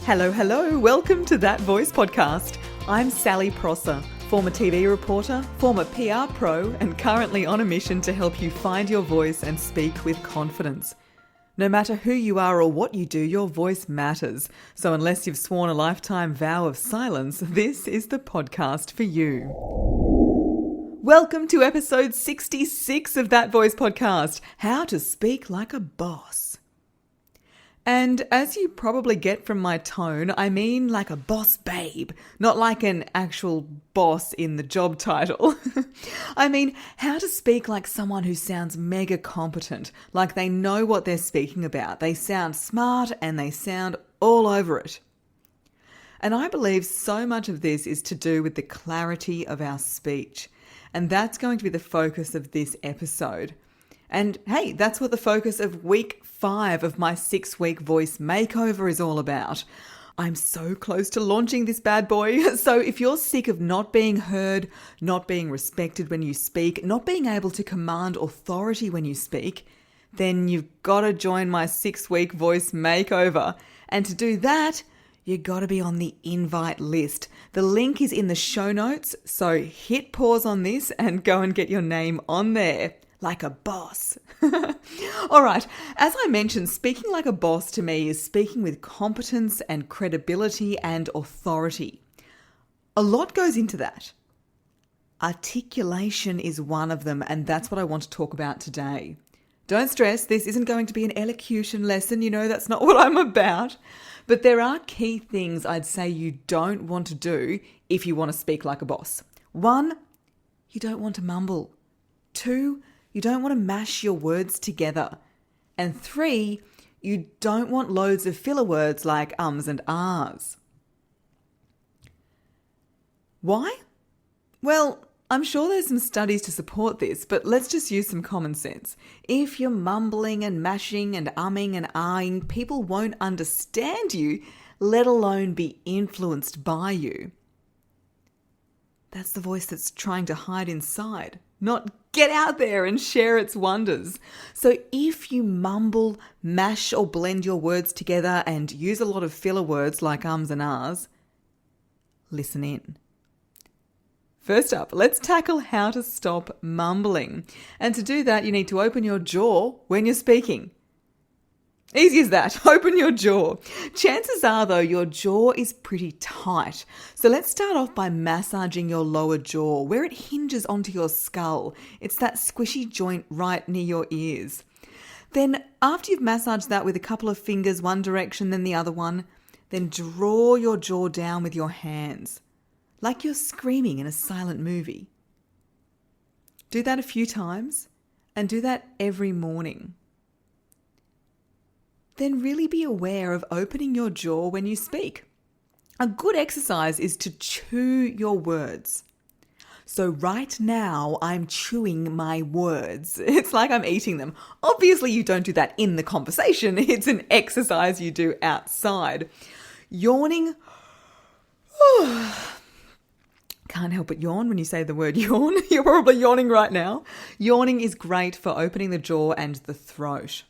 Hello, hello. Welcome to That Voice podcast. I'm Sally Prosser, former TV reporter, former PR pro, and currently on a mission to help you find your voice and speak with confidence. No matter who you are or what you do, your voice matters. So unless you've sworn a lifetime vow of silence, this is the podcast for you. Welcome to episode 66 of That Voice podcast, How to Speak Like a Boss. And as you probably get from my tone, I mean like a boss babe, not like an actual boss in the job title. I mean how to speak like someone who sounds mega competent, like they know what they're speaking about. They sound smart and they sound all over it. And I believe so much of this is to do with the clarity of our speech. And that's going to be the focus of this episode. And hey, that's what the focus of week 5 of my 6-week voice makeover is all about. I'm so close to launching this bad boy. So if you're sick of not being heard, not being respected when you speak, not being able to command authority when you speak, then you've got to join my 6-week voice makeover. And to do that, you got to be on the invite list. The link is in the show notes, so hit pause on this and go and get your name on there. Like a boss. All right, as I mentioned, speaking like a boss to me is speaking with competence and credibility and authority. A lot goes into that. Articulation is one of them, and that's what I want to talk about today. Don't stress, this isn't going to be an elocution lesson, that's not what I'm about. But there are key things I'd say you don't want to do if you want to speak like a boss. 1, you don't want to mumble. 2, you don't want to mash your words together. And 3, you don't want loads of filler words like ums and ahs. Why? Well, I'm sure there's some studies to support this, but let's just use some common sense. If you're mumbling and mashing and umming and ahing, people won't understand you, let alone be influenced by you. That's the voice that's trying to hide inside, not get out there and share its wonders. So if you mumble, mash or blend your words together and use a lot of filler words like ums and ahs, listen in. First up, let's tackle how to stop mumbling. And to do that, you need to open your jaw when you're speaking. Easy as that. Open your jaw. Chances are, though, your jaw is pretty tight. So let's start off by massaging your lower jaw, where it hinges onto your skull. It's that squishy joint right near your ears. Then, after you've massaged that with a couple of fingers, one direction, then the other one, then draw your jaw down with your hands, like you're screaming in a silent movie. Do that a few times, and do that every morning. Then really be aware of opening your jaw when you speak. A good exercise is to chew your words. So right now, I'm chewing my words. It's like I'm eating them. Obviously, you don't do that in the conversation. It's an exercise you do outside. Yawning. Can't help but yawn when you say the word yawn. You're probably yawning right now. Yawning is great for opening the jaw and the throat.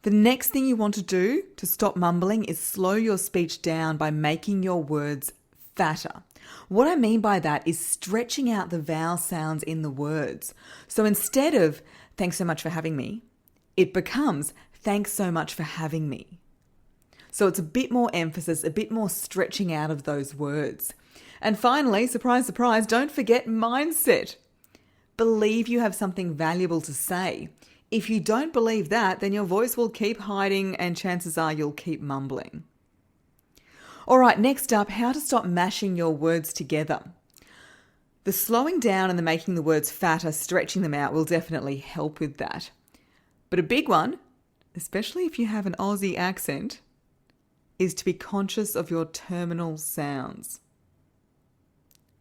The next thing you want to do to stop mumbling is slow your speech down by making your words fatter. What I mean by that is stretching out the vowel sounds in the words. So instead of thanks so much for having me, it becomes thanks so much for having me. So it's a bit more emphasis, a bit more stretching out of those words. And finally, surprise, surprise, don't forget mindset. Believe you have something valuable to say. If you don't believe that, then your voice will keep hiding and chances are you'll keep mumbling. All right, next up, how to stop mashing your words together. The slowing down and the making the words fatter, stretching them out will definitely help with that. But a big one, especially if you have an Aussie accent, is to be conscious of your terminal sounds.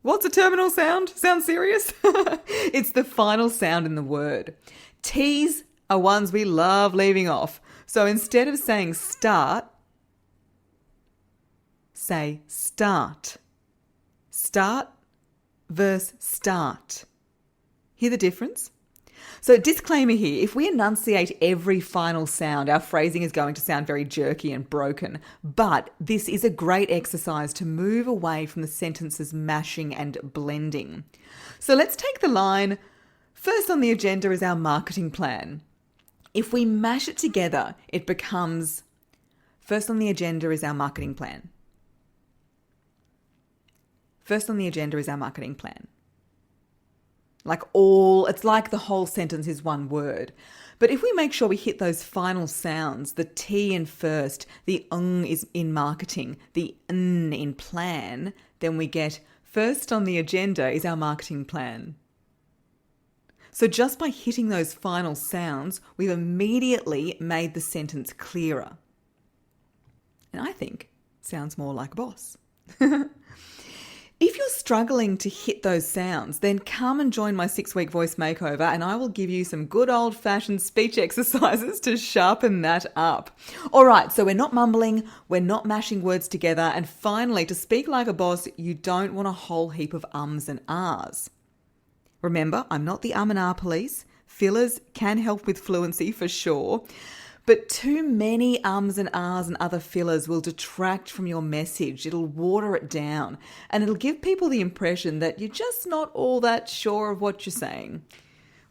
What's a terminal sound? Sounds serious? It's the final sound in the word. T's are ones we love leaving off. So instead of saying start, say start. Start versus start. Hear the difference? So disclaimer here, if we enunciate every final sound, our phrasing is going to sound very jerky and broken, but this is a great exercise to move away from the sentences mashing and blending. So let's take the line, first on the agenda is our marketing plan. If we mash it together, it becomes, first on the agenda is our marketing plan. First on the agenda is our marketing plan. It's like the whole sentence is one word. But if we make sure we hit those final sounds, the T in first, the is in marketing, the N in plan, then we get first on the agenda is our marketing plan. So just by hitting those final sounds, we've immediately made the sentence clearer. And I think it sounds more like a boss. If you're struggling to hit those sounds, then come and join my 6-week voice makeover and I will give you some good old-fashioned speech exercises to sharpen that up. All right, so we're not mumbling, we're not mashing words together, and finally, to speak like a boss, you don't want a whole heap of ums and ahs. Remember, I'm not the and ah police. Fillers can help with fluency for sure. But too many ums and ahs and other fillers will detract from your message. It'll water it down and it'll give people the impression that you're just not all that sure of what you're saying,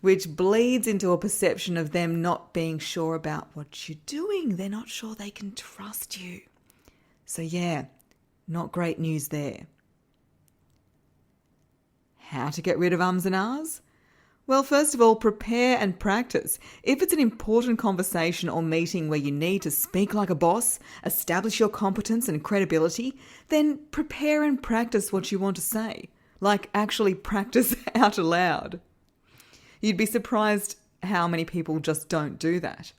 which bleeds into a perception of them not being sure about what you're doing. They're not sure they can trust you. So yeah, not great news there. How to get rid of ums and ahs? Well, first of all, prepare and practice. If it's an important conversation or meeting where you need to speak like a boss, establish your competence and credibility, then prepare and practice what you want to say. Like actually practice out loud. You'd be surprised how many people just don't do that.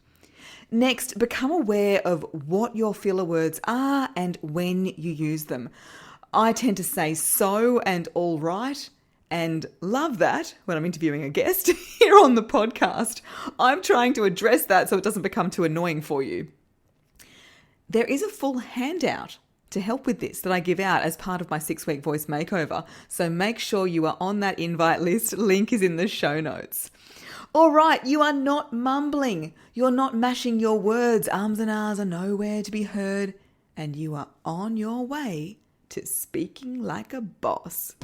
Next, become aware of what your filler words are and when you use them. I tend to say so and all right, and love that when I'm interviewing a guest here on the podcast. I'm trying to address that so it doesn't become too annoying for you. There is a full handout to help with this that I give out as part of my 6-week voice makeover. So make sure you are on that invite list. Link is in the show notes. All right, you are not mumbling. You're not mashing your words. Ums and ahs are nowhere to be heard. And you are on your way to speaking like a boss.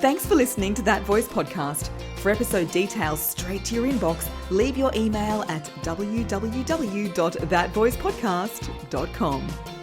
Thanks for listening to That Voice podcast. For episode details straight to your inbox, leave your email at www.thatvoicepodcast.com.